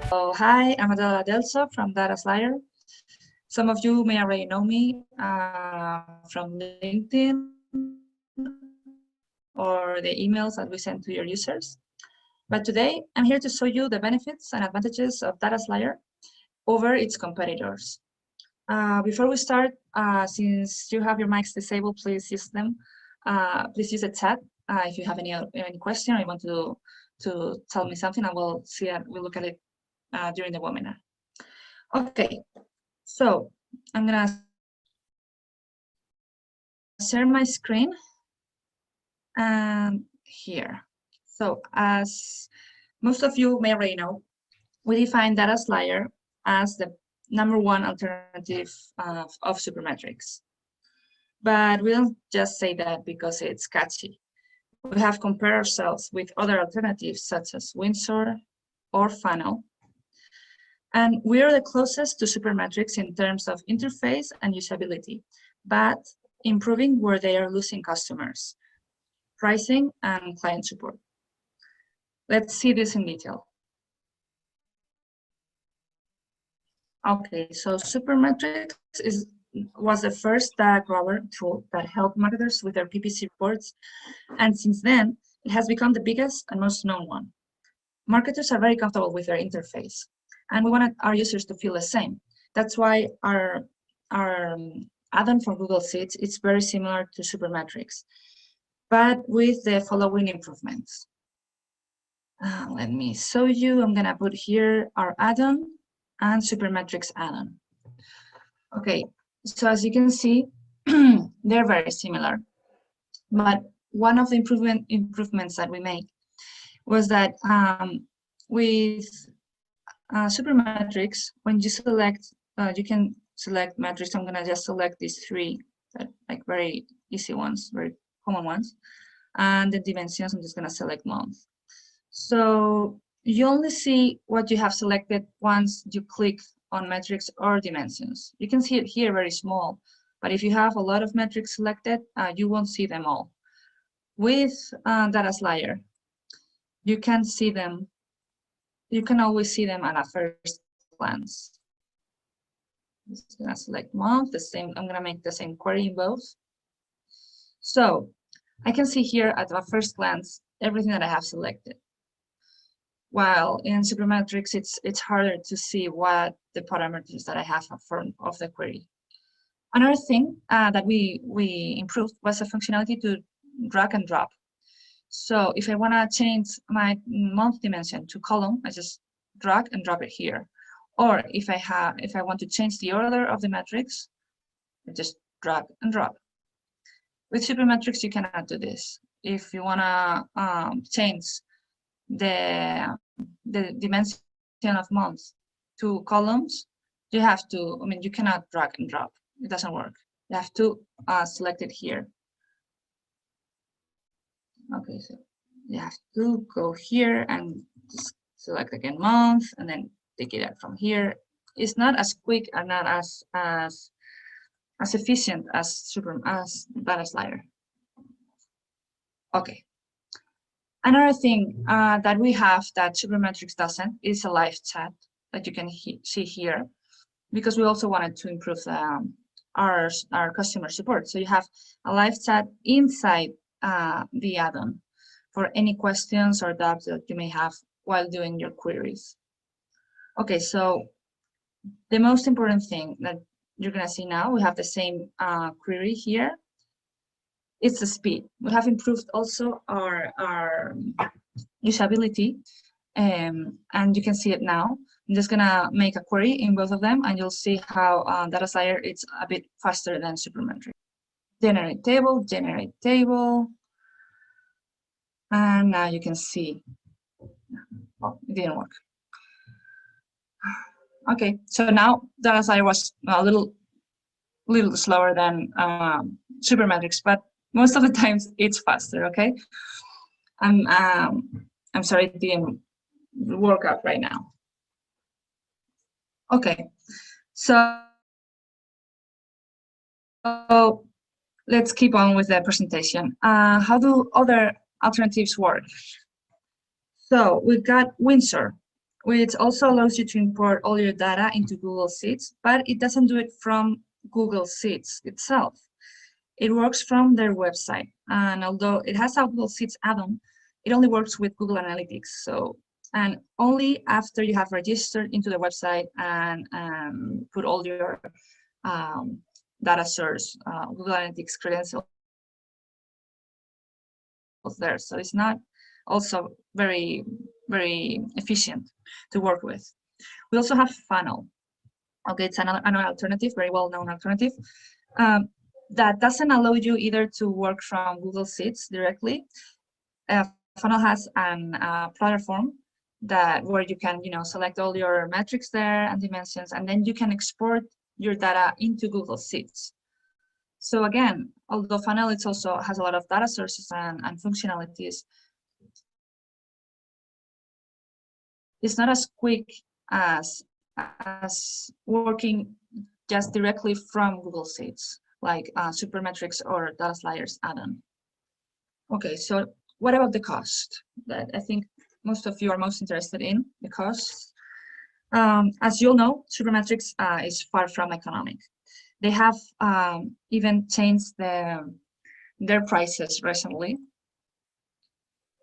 So, hi, I'm Adela Delso from Dataslayer. Some of you may already know me from LinkedIn or the emails that we send to your users. But today, I'm here to show you the benefits and advantages of Dataslayer over its competitors. Before we start, since you have your mics disabled, please use them. Please use the chat if you have any question or you want to tell me something, and we'll look at it during the webinar. Okay, so I'm gonna share my screen and here. So as most of you may already know, we define Dataslayer as the #1 alternative of Supermetrics. But we don't just say that because it's catchy. We have compared ourselves with other alternatives such as Windsor or Funnel. And we're the closest to Supermetrics in terms of interface and usability, but improving where they are losing customers, pricing and client support. Let's see this in detail. Okay, so Supermetrics was the first data crawler tool that helped marketers with their PPC reports, and since then, it has become the biggest and most known one. Marketers are very comfortable with their interface, and we wanted our users to feel the same. That's why our add-on for Google Sheets is very similar to Supermetrics, but with the following improvements. Let me show you. I'm gonna put here our add-on and Supermetrics add-on. Okay, so as you can see, they're very similar, but one of the improvements that we made was that with Supermetrics, when you select, you can select metrics. I'm gonna just select these three, like very easy ones, very common ones, and the dimensions, I'm just gonna select month. So you only see what you have selected once you click on metrics or dimensions. You can see it here very small, but if you have a lot of metrics selected, you won't see them all. With Dataslayer, you can see them. You can always see them at a first glance. I'm just gonna select month, the same. I'm gonna make the same query in both. So I can see here at a first glance everything that I have selected. While in Supermetrics, it's harder to see what the parameters that I have of the query. Another thing that we improved was the functionality to drag and drop. So if I want to change my month dimension to column, I just drag and drop it here. Or if I want to change the order of the metrics, I just drag and drop. With Supermetrics, you cannot do this. If you want to change the dimension of months to columns, you have to, you cannot drag and drop. It doesn't work. You have to select it here. Okay, so you have to go here and just select again month and then take it out from here. It's not as quick and not as efficient as Dataslayer. Okay. Another thing that we have that Supermetrics doesn't is a live chat that you can see here, because we also wanted to improve our customer support. So you have a live chat inside the add-on for any questions or doubts that you may have while doing your queries. Okay, so the most important thing that you're gonna see now, we have the same query here. It's the speed. We have improved also our usability, and you can see it now. I'm just gonna make a query in both of them, and you'll see how Dataslayer it's a bit faster than Supermetrics. Generate table, and now you can see. Oh, it didn't work. Okay, so now Dataslayer was a little slower than Supermetrics, but most of the times it's faster. Okay, I'm sorry it didn't work out right now. Okay, so let's keep on with the presentation. How do other alternatives work? So we've got Windsor. which also allows you to import all your data into Google Sheets, but it doesn't do it from Google Sheets itself. It works from their website. And although it has a Google Sheets add-on, it only works with Google Analytics. So, and only after you have registered into the website and put all your data source, Google Analytics credentials there. So it's not also very, very efficient to work with. We also have Funnel. Okay, it's another alternative, very well-known alternative. That doesn't allow you either to work from Google Sheets directly. Funnel has an platform that where you can, select all your metrics there and dimensions, and then you can export your data into Google Sheets. So again, although Funnel it also has a lot of data sources and functionalities, it's not as quick as working just directly from Google Sheets, like Supermetrics or Dataslayer's add-on. Okay, so what about the cost? That I think most of you are most interested in, the costs. As you'll know, Supermetrics is far from economic. They have even changed their prices recently.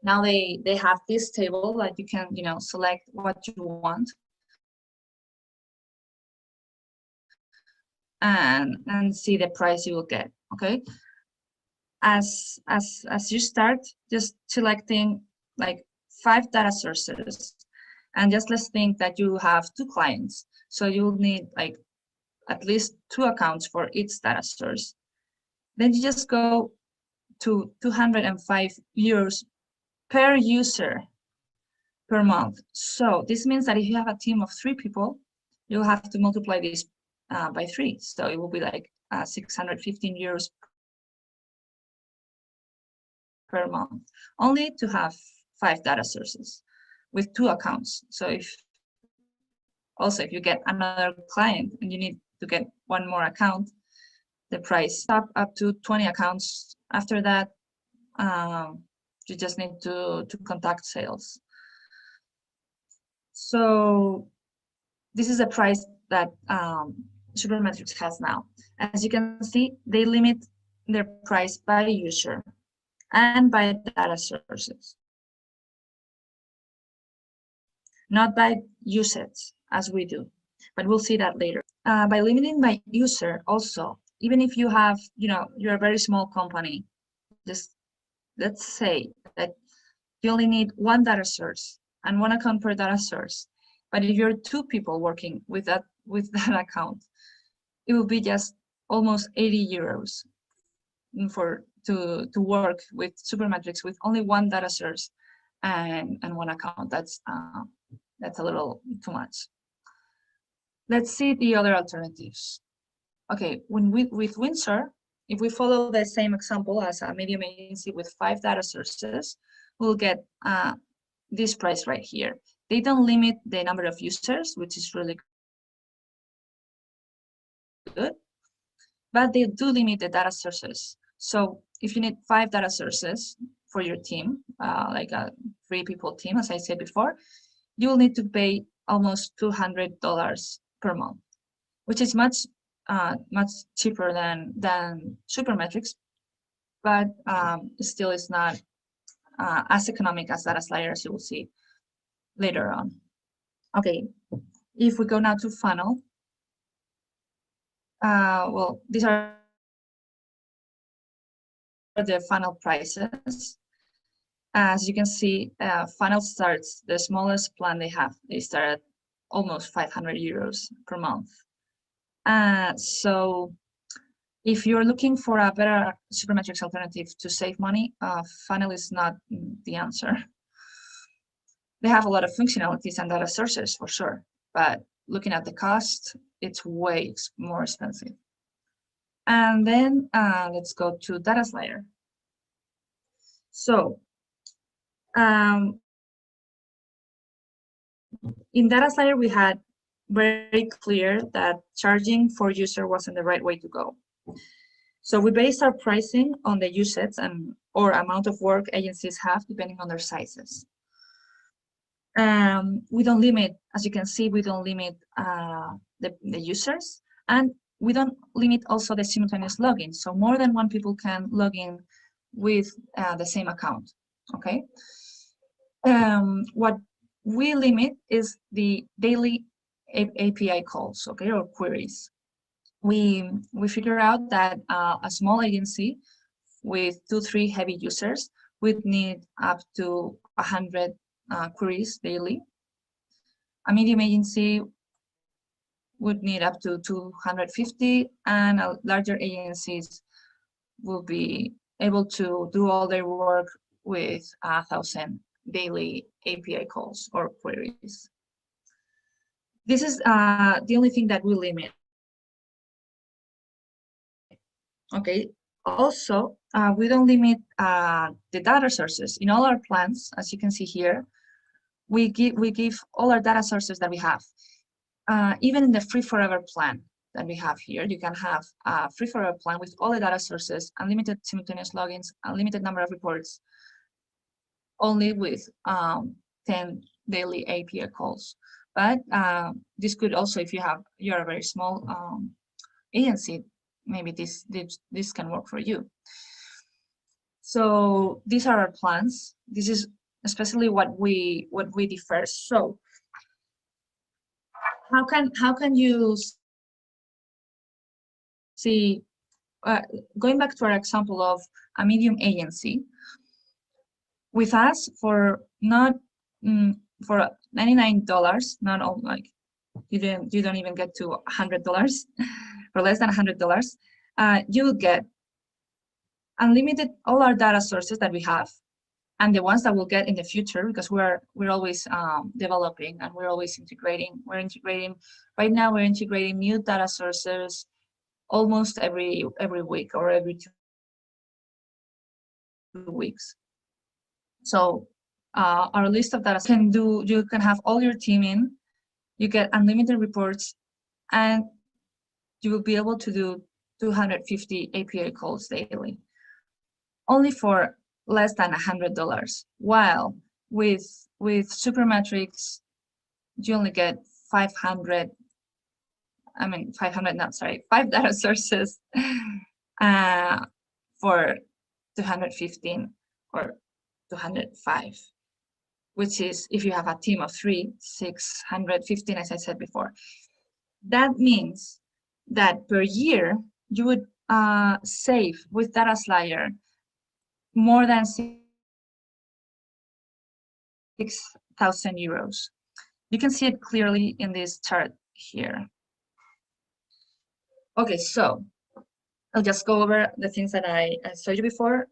Now they have this table that you can, select what you want and see the price you will get. Okay. As you start, just selecting like 5 data sources, and just let's think that you have 2 clients, so you'll need like at least 2 accounts for each data source. Then you just go to 205 euros per user per month. So this means that if you have a team of 3 people, you'll have to multiply this by 3. So it will be like 615 euros per month, only to have 5 data sources with 2 accounts. So if you get another client and you need to get 1 more account, the price up to 20 accounts. After that, you just need to contact sales. So this is a price that Supermetrics has now. As you can see, they limit their price by user and by data sources, not by usage as we do, but we'll see that later. By limiting by user also, even if you have, you're a very small company, just let's say that you only need 1 data source and 1 account per data source. But if you're 2 people working with that account, it will be just almost 80 euros to work with Supermetrics with only 1 data source and 1 account. That's a little too much. Let's see the other alternatives. Okay, with Windsor, if we follow the same example as a medium agency with 5 data sources, we'll get this price right here. They don't limit the number of users, which is really good, but they do limit the data sources. So if you need 5 data sources for your team, like a 3-people team, as I said before, you will need to pay almost $200 per month, which is much cheaper than Supermetrics, but still is not as economic as Dataslayer, as you will see later on. Okay, if we go now to Funnel, well, these are the Funnel prices. As you can see, Funnel starts, the smallest plan they have, they start at almost 500 euros per month. So if you're looking for a better Supermetrics alternative to save money, Funnel is not the answer. They have a lot of functionalities and data sources for sure, but looking at the cost, it's way more expensive. And then let's go to Dataslayer. So in Dataslayer, we had very clear that charging for user wasn't the right way to go. So we based our pricing on the usage or amount of work agencies have depending on their sizes. We don't limit, as you can see, we don't limit the users, and we don't limit also the simultaneous login. So more than one people can log in with the same account, okay? What we limit is the daily API calls, okay, or queries. We figure out that a small agency with 2-3 heavy users would need up to 100 queries daily. A medium agency would need up to 250, and larger agencies will be able to do all their work with 1,000 daily API calls or queries. This is the only thing that we limit. Okay. Also, we don't limit the data sources. In all our plans, as you can see here, we give all our data sources that we have. Even in the free forever plan that we have here, you can have a free forever plan with all the data sources, unlimited simultaneous logins, unlimited number of reports, only with 10 daily API calls. But this could also, if you're a very small agency, maybe this can work for you. So these are our plans. This is especially what we differ. So how can you see, going back to our example of a medium agency, with us for not for $99, not all, like you don't even get to $100, for less than $100, you will get unlimited all our data sources that we have, and the ones that we'll get in the future, because we're always developing and we're always integrating. Right now we're integrating new data sources almost every week or every 2 weeks. So our list of data you can have all your team in, you get unlimited reports, and you will be able to do 250 API calls daily, only for less than $100. While with Supermetrics, you only get 5 data sources for 215 or 205, which is, if you have a team of 3, 615, as I said before. That means that per year you would save with Dataslayer more than 6,000 euros. You can see it clearly in this chart here. Okay, so I'll just go over the things that I showed you before.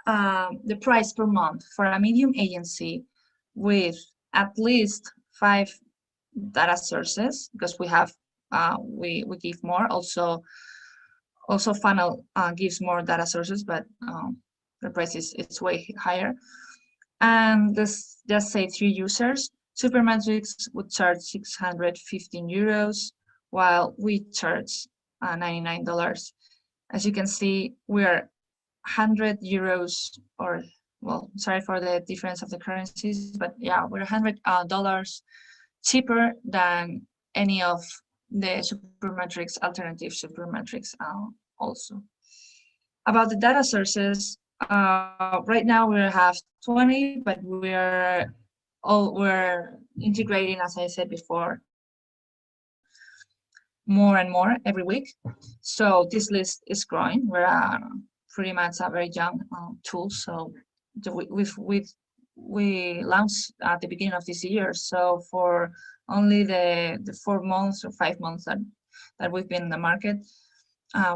The price per month for a medium agency with at least 5 data sources, because we have we give more. Also Funnel gives more data sources, but the price is way higher. And this, just say 3 users, Supermetrics would charge 615 euros, while we charge $99. As you can see, we're 100 euros, or, well, sorry for the difference of the currencies, but yeah, we're $100 cheaper than any of the Supermetrics, alternative Supermetrics also. About the data sources, right now we have 20, but we're integrating, as I said before, more and more every week. So this list is growing. We're pretty much a very young tool. So we launched at the beginning of this year. So for only the 4 months or 5 months that we've been in the market,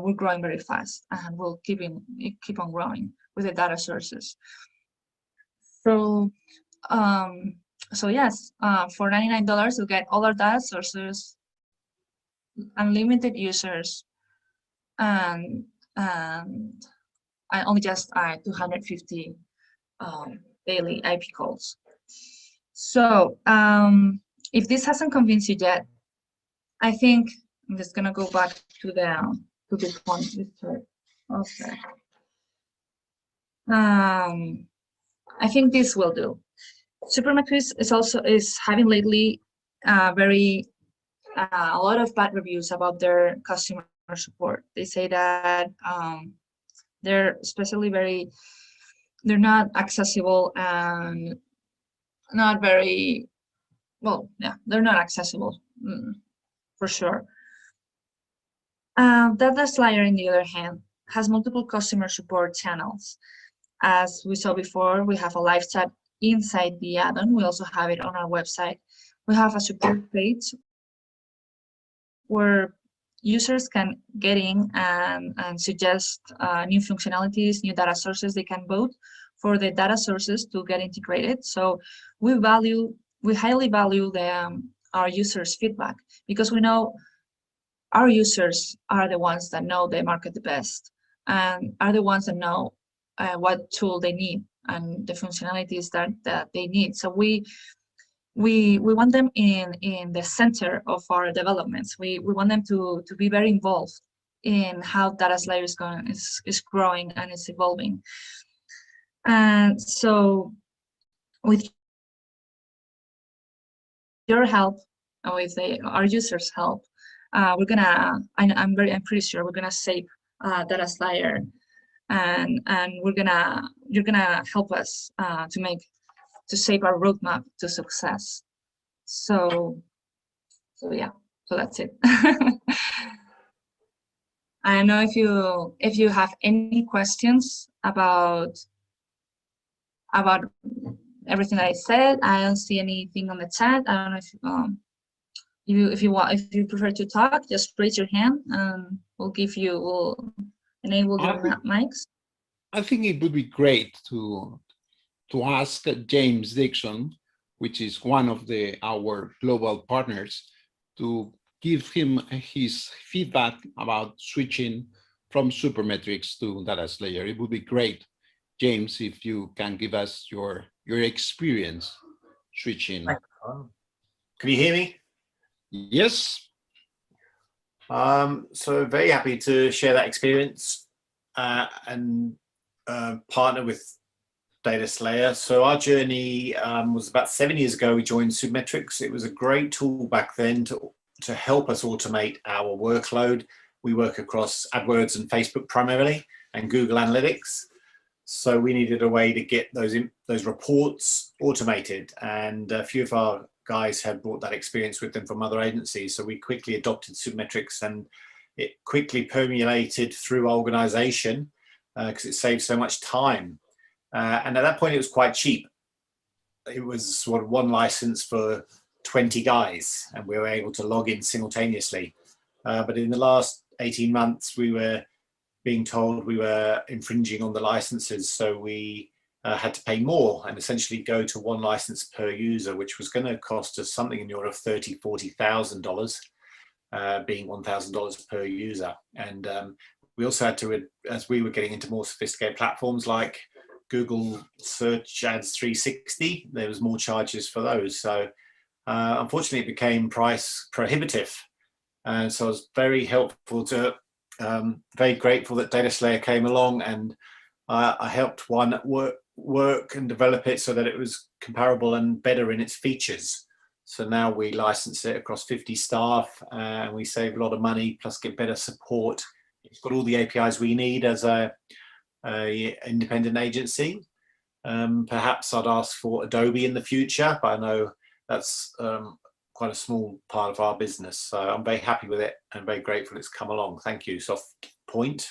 we're growing very fast, and we'll keep on growing with the data sources. So so yes, for $99 you'll get all our data sources, unlimited users, and only just 250 daily IP calls. So if this hasn't convinced you yet, I think I'm just gonna go back to this one. Okay. I think this will do. Supermetrics is having lately a lot of bad reviews about their customer support. They say that they're especially they're not accessible and not very well. Yeah, they're not accessible for sure. Dataslayer, on the other hand, has multiple customer support channels. As we saw before, we have a live chat inside the add-on. We also have it on our website. We have a support page where users can get in and suggest new functionalities, new data sources. They can vote for the data sources to get integrated. So we highly value our users' feedback, because we know our users are the ones that know the market the best and are the ones that know what tool they need and the functionalities that they need. So we want them in the center of our developments. We want them to be very involved in how Dataslayer is growing and is evolving. And so with your help and with our users' help, I'm pretty sure we're gonna save Dataslayer, and you're gonna help us to shape our roadmap to success. So yeah, so that's it. I don't know if you have any questions about everything that I said. I don't see anything on the chat. I don't know if you prefer to talk, just raise your hand and we'll enable your mics. I think it would be great to ask James Dixon, which is one of our global partners, to give him his feedback about switching from Supermetrics to Dataslayer. It would be great, James, if you can give us your experience switching. Can you hear me? Yes. So very happy to share that experience and partner with Dataslayer. So our journey was about 7 years ago. We joined Supermetrics. It was a great tool back then to help us automate our workload. We work across AdWords and Facebook primarily, and Google Analytics. So we needed a way to get those reports automated, and a few of our guys had brought that experience with them from other agencies. So we quickly adopted Supermetrics, and it quickly permeated through our organization because it saved so much time. And at that point, it was quite cheap. It was sort of one license for 20 guys, and we were able to log in simultaneously. But in the last 18 months, we were being told we were infringing on the licenses. So we had to pay more and essentially go to one license per user, which was going to cost us something in the order of $30,000, $40,000, being $1,000 per user. And we also had to, as we were getting into more sophisticated platforms like Google Search Ads 360, there was more charges for those. So unfortunately, it became price prohibitive. And so I was very helpful to, very grateful that Dataslayer came along, and I helped one work and develop it so that it was comparable and better in its features. So now we license it across 50 staff, and we save a lot of money, plus get better support. It's got all the APIs we need as a independent agency. Perhaps I'd ask for Adobe in the future, but I know that's quite a small part of our business. So I'm very happy with it and very grateful it's come along. Thank you. Soft point.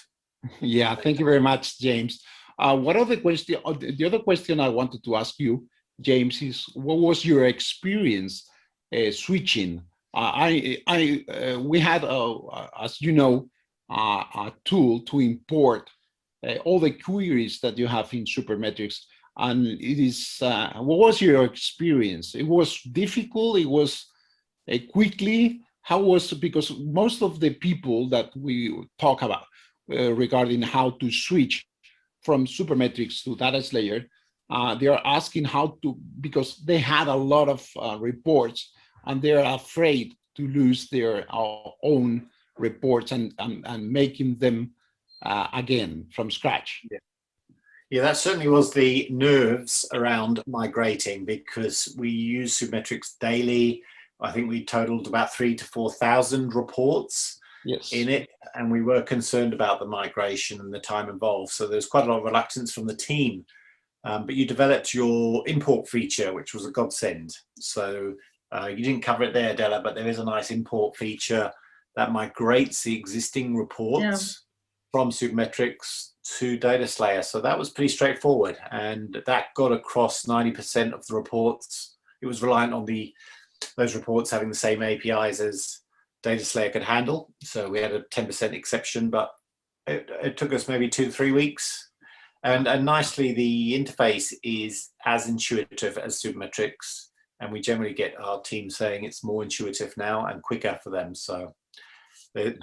Yeah, thank you very much, James. The other question I wanted to ask you, James, is what was your experience switching? We had, as you know, a tool to import all the queries that you have in Supermetrics, and it is. What was your experience? It was difficult. It was quickly. How was, because most of the people that we talk about regarding how to switch from Supermetrics to Dataslayer, they are asking how to, because they had a lot of reports and they're afraid to lose their own reports and making them again from scratch. Yeah, that certainly was the nerves around migrating, because we use Supermetrics daily. I think we totaled about 3,000 to 4,000 reports in it, and we were concerned about the migration and the time involved. So there's quite a lot of reluctance from the team. But you developed your import feature, which was a godsend. So you didn't cover it there, Della, but there is a nice import feature that migrates the existing reports from Supermetrics to Dataslayer. So that was pretty straightforward, and that got across 90% of the reports. It was reliant on those reports having the same APIs as Dataslayer could handle. So we had a 10% exception, but it took us maybe 2 to 3 weeks. And nicely, the interface is as intuitive as Supermetrics, and we generally get our team saying it's more intuitive now and quicker for them. So the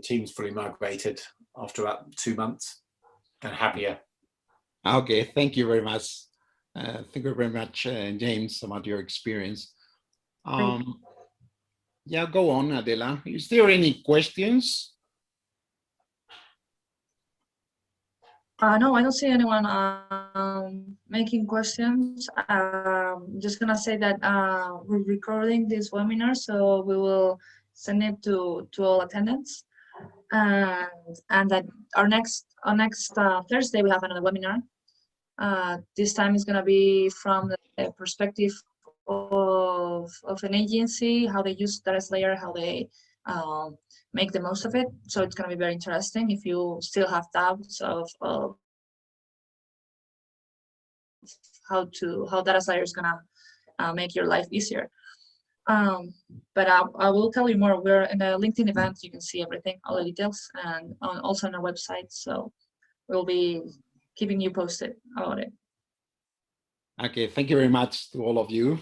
team's fully migrated after about 2 months and happier. Okay, thank you very much. Thank you very much, James, about your experience. Yeah, go on, Adela. Is there any questions? No, I don't see anyone making questions. Just gonna say that we're recording this webinar, so we will send it to all attendants, and that our next Thursday we have another webinar. This time is gonna be from the perspective of an agency, how they use Dataslayer, how they make the most of it. So it's going to be very interesting. If you still have doubts of how Dataslayer is going to make your life easier. But I will tell you more. We're in a LinkedIn event. You can see everything, all the details, and also on our website. So we'll be keeping you posted about it. Okay, thank you very much to all of you.